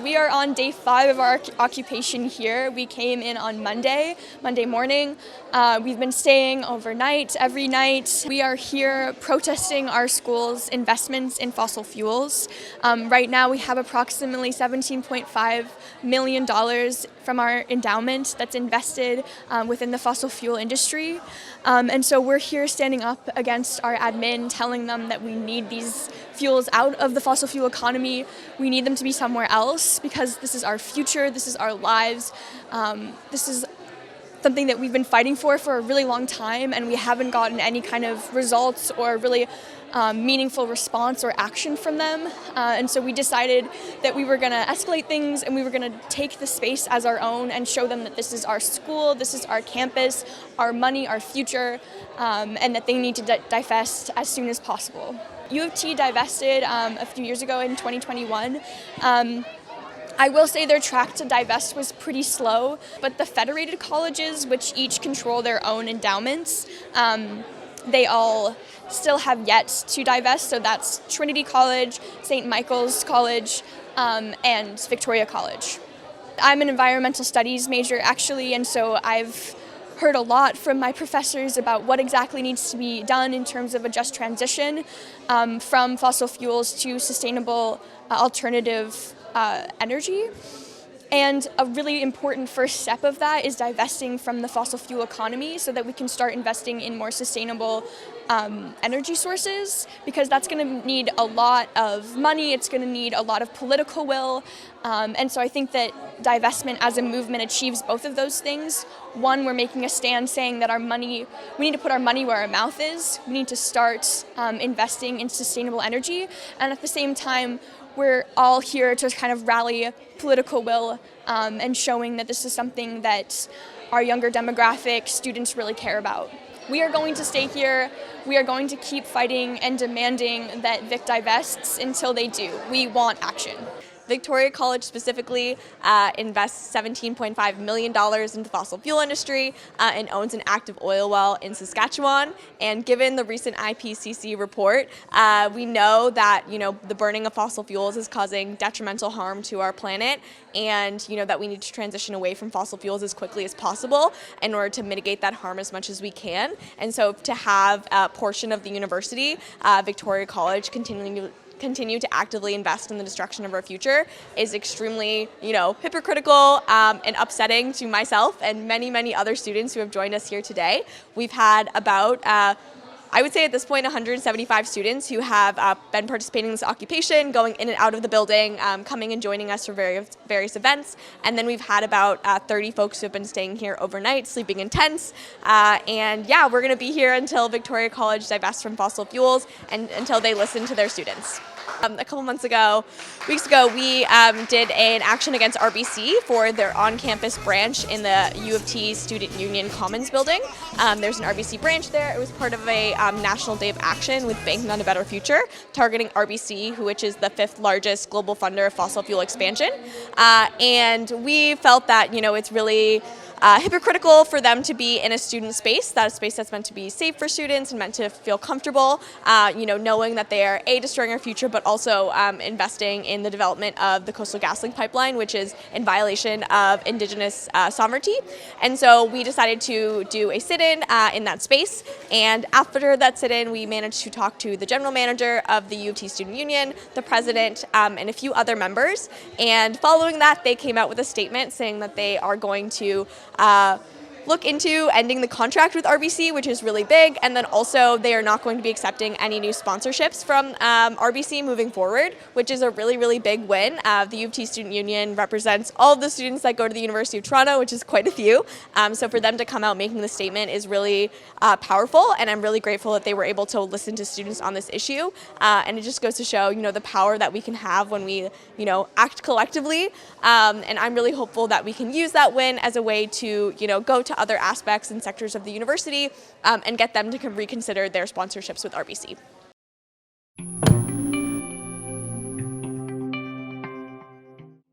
We are on day 5 of our occupation here. We came in on Monday morning. We've been staying overnight, every night. We are here protesting our school's investments in fossil fuels. Right now we have approximately $17.5 million from our endowment that's invested within the fossil fuel industry. And so we're here standing up against our admin, telling them that we need these fuels out of the fossil fuel economy. We need them to be somewhere else because this is our future, this is our lives. This is something that we've been fighting for a really long time, and we haven't gotten any kind of results or really meaningful response or action from them. And so we decided that we were going to escalate things and we were going to take the space as our own and show them that this is our school, this is our campus, our money, our future, and that they need to divest as soon as possible. U of T divested a few years ago in 2021. I will say their track to divest was pretty slow, but the federated colleges, which each control their own endowments, they all still have yet to divest. So that's Trinity College, St. Michael's College, and Victoria College. I'm an environmental studies major actually, and so I've heard a lot from my professors about what exactly needs to be done in terms of a just transition from fossil fuels to sustainable alternative energy. And a really important first step of that is divesting from the fossil fuel economy so that we can start investing in more sustainable energy sources, because that's going to need a lot of money, it's going to need a lot of political will. And so I think that divestment as a movement achieves both of those things. One, we're making a stand saying that we need to put our money where our mouth is. We need to start investing in sustainable energy. And at the same time, we're all here to kind of rally political will and showing that this is something that our younger demographic students really care about. We are going to stay here. We are going to keep fighting and demanding that Vic divests until they do. We want action. Victoria College specifically invests $17.5 million into the fossil fuel industry and owns an active oil well in Saskatchewan. And given the recent IPCC report, we know that the burning of fossil fuels is causing detrimental harm to our planet, and that we need to transition away from fossil fuels as quickly as possible in order to mitigate that harm as much as we can. And so to have a portion of the university, Victoria College, continue to actively invest in the destruction of our future is extremely, hypocritical and upsetting to myself and many, many other students who have joined us here today. We've had about, I would say at this point, 175 students who have been participating in this occupation, going in and out of the building, coming and joining us for various events. And then we've had about 30 folks who have been staying here overnight, sleeping in tents. And yeah, we're going to be here until Victoria College divests from fossil fuels and until they listen to their students. A couple weeks ago, we did an action against RBC for their on-campus branch in the U of T Student Union Commons building. There's an RBC branch there. It was part of a national day of action with Banking on a Better Future, targeting RBC, which is the 5th largest global funder of fossil fuel expansion. And we felt that, it's really hypocritical for them to be in a student space, that a space that's meant to be safe for students and meant to feel comfortable, knowing that they are destroying our future, but also investing in the development of the Coastal GasLink pipeline, which is in violation of Indigenous sovereignty. And so we decided to do a sit-in in that space. And after that sit-in, we managed to talk to the general manager of the U of T Student Union, the president, and a few other members. And following that, they came out with a statement saying that they are going to look into ending the contract with RBC, which is really big, and then also they are not going to be accepting any new sponsorships from RBC moving forward, which is a really, really big win. The U of T Student Union represents all of the students that go to the University of Toronto, which is quite a few. So for them to come out making the statement is really powerful, and I'm really grateful that they were able to listen to students on this issue. And it just goes to show, the power that we can have when we, act collectively. And I'm really hopeful that we can use that win as a way to, go to other aspects and sectors of the university and get them to reconsider their sponsorships with RBC.